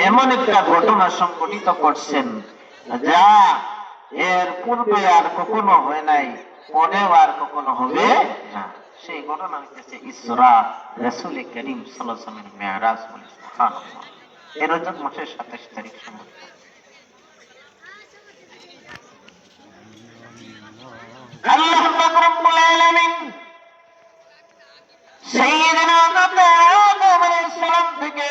এমন একটা ঘটনা সংঘটিত করছেন যা এর পূর্বে আর কখনো হয় নাই, পরেও আর কখনো হবে না। সেই ঘটনা হচ্ছে ইসরা, রাসূল করিম সাল্লাল্লাহু আলাইহি ওয়াসাল্লামের মেরাজ। বলে সুবহানাল্লাহ। এর রজব মাসের 27 তারিখ সম্ভবত। আল্লাহ পাক রব্বুল আলামিন সাইয়্যিদনা আদম আলাইহিস সালাম থেকে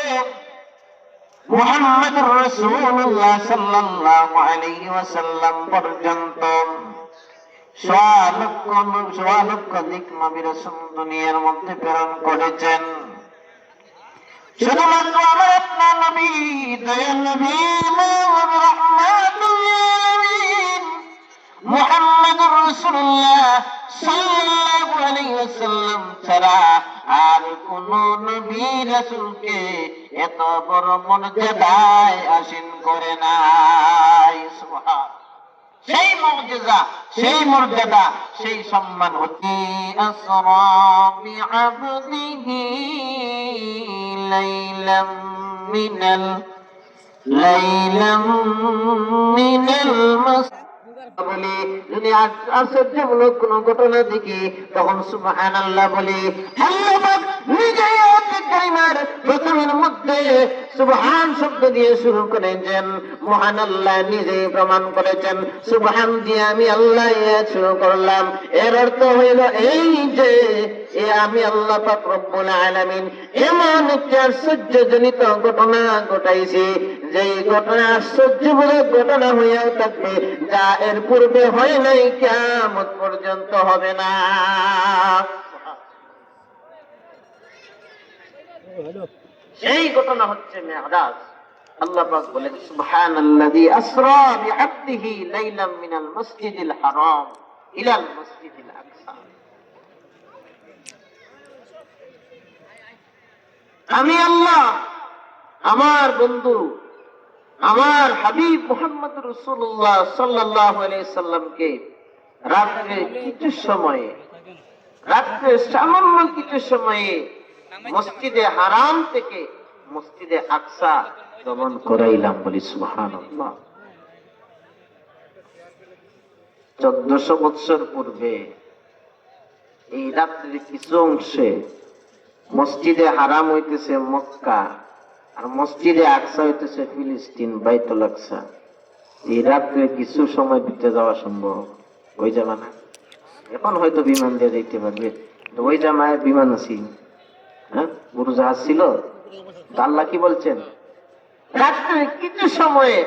মুহাম্মদুর রাসূলুল্লাহ সাল্লাল্লাহু আলাইহি ওয়াসাল্লাম পর্যন্ত সওয়ালক্ষ নবী রাসূল দুনিয়ার মধ্যে প্রেরণ করেছেন। শুধুমাত্র আমার আপনার নবী, দয়াল নবী রাহমাতুল আলামিন মুহাম্মদুর রাসূলুল্লাহ সাল্লাল্লাহু আলাইহি ওয়াসাল্লাম ছাড়া আর কোন নবী রাসূলকে এত বড় মর্যাদায় আসীন করে নাই। সুবহান। সেই মুজিজা, সেই মর্যাদা, সেই সম্মান হচ্ছে আসরা বিআবদিহি লাইলাম মিনাল বলি। যদি আশ্চর্যমূলক কোন ঘটনা দেখি তখন সুবহানাল্লাহ বলি। আল্লাহ নিজেই আয়াতুল কারিমার প্রথমের মধ্যে সুবহান শব্দ দিয়ে শুরু করেছেন। মহান আল্লাহ নিজেই প্রমাণ করেছেন, সুবহান দিয়ে আমি আল্লাহ শুরু করলাম। এর অর্থ হইল এই যে আমি আল্লাহ পাক রব্বুল আলামিন এমন একটি আশ্চর্যজনিত ঘটনা ঘটাইছি, যেই ঘটনা আশ্চর্যমূলক ঘটনা হইয়াও থাকবে, যা এর পূর্বে হয় নাই, কিয়ামত পর্যন্ত হবে না। সেই ঘটনা হচ্ছে মেরাজ। আল্লাহ পাক বলেন সুবহানাল্লাযী আসরা বিআবদিহি লাইলাম মিনাল মাসজিদিল হারাম ইলাল মাসজিদিল আকসা। আমি আল্লাহ আমার বন্ধু, আমার হাবিব মুহাম্মদুর রাসূলুল্লাহ সাল্লাল্লাহু আলাইহি সাল্লামকে রাত্রে কিছু সময়ে, রাত্রে সামান্য কিছু সময়ে মসজিদে হারাম থেকে মসজিদে আকসা গমন করাইলাম। বলি সুবহানাল্লাহ। 1400 বছর পূর্বে এই রাত্রির কিছু অংশে মসজিদে হারাম হইতেছে মক্কা, আর মসজিদে আকসা হইতেছে ফিলিস্তিন, বাইতুল আকসা। এই রাত্রে কিছু সময় দিতে যাওয়া সম্ভব ওই জামানা। এখন হয়তো বিমান দিয়ে দেখতে পারবে, ওই জামায় বিমান আছে, হ্যাঁ, উড়োজাহাজ ছিল। আল্লাহ কি বলছেন? রাত্রে কিছু সময়ে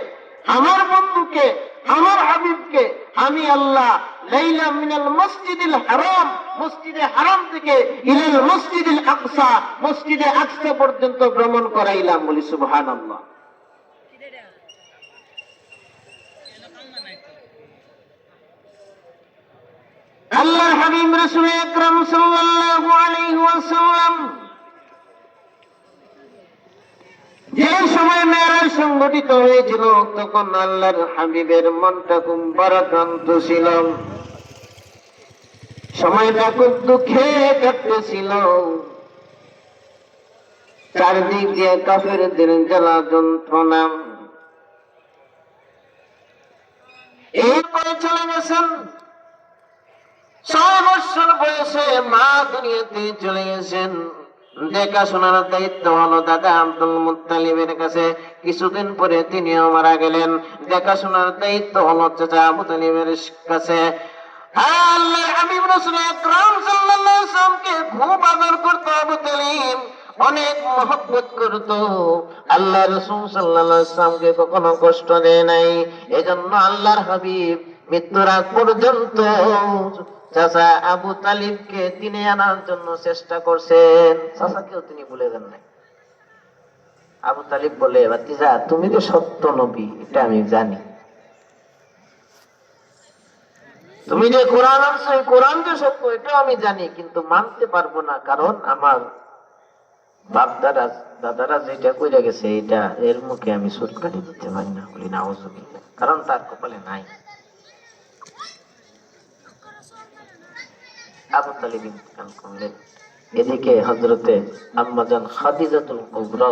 আমার বন্ধুকে, আমার হাবিবকে আমি আল্লাহ লাইলা মিনাল মসজিদিল হারাম, মসজিদে হারাম থেকে ইলাল মসজিদিল আকসা, মসজিদে আকসা পর্যন্ত ভ্রমণ করাইলাম। বলি সুবহানাল্লাহ। আল্লাহর হাবিব রাসূল আকরাম সাল্লাল্লাহু আলাইহি ওয়াসাল্লাম যে সময় মেরাজ সংঘটিত হয়েছিল, তখন আল্লাহর হাবিবের মনটা খুব ভারাক্রান্ত ছিল, সময়টা খুব দুঃখে কাটতেছিল। চারদিক দিয়ে কাফেরদের জ্বালা যন্ত্রণা। এরপরে চলে গেছেন 6 বছর বয়সে মা দুনিয়াতে চলে গেছেন। দেখাশোনার দায়িত্ব হলো দাদা আব্দুল মুত্তালিবের কাছে। কিছুদিন পরে তিনিও মারা গেলেন। দেখাশোনার দায়িত্ব হলো চাচা আবু তালিবের কাছে। আল্লাহর হাবিব রাসূল আকরাম সাল্লাল্লাহু আলাইহি ওয়াসাল্লামকে খুব আদর করত আবু তালিব, অনেক মহব্বত করত। আল্লাহ রাসূল সাল্লাল্লাহু আলাইহি ওয়াসাল্লামকে কখনো কষ্ট দেয় নাই। এজন্য আল্লাহর হাবিব মৃত্যুর আগ পর্যন্ত চাচা আবু তালিবকে তিনি আনার জন্য চেষ্টা করছেন। চাচাকেও তিনি ভুলে দেন নাই। আবু তালিব বলে, ভাতিজা তুমি তো সত্য নবী, এটা আমি জানি। তুমি যে কোরআন আনছো, এই কোরআন যে সত্য, এটাও আমি জানি, কিন্তু মানতে পারবো না, কারণ আমার বাপ দাদারা যেটা কইরা গেছে, এটা এর মুখে আমি সুটকাটি দিতে পারি না। বলি নাউযুবিল্লাহ, কারণ তার কপালে নাই। আবু তালিব ইন্তেকাল করলেন। এদিকে হযরতে আম্মাজান খাদিজাতুল কুবরা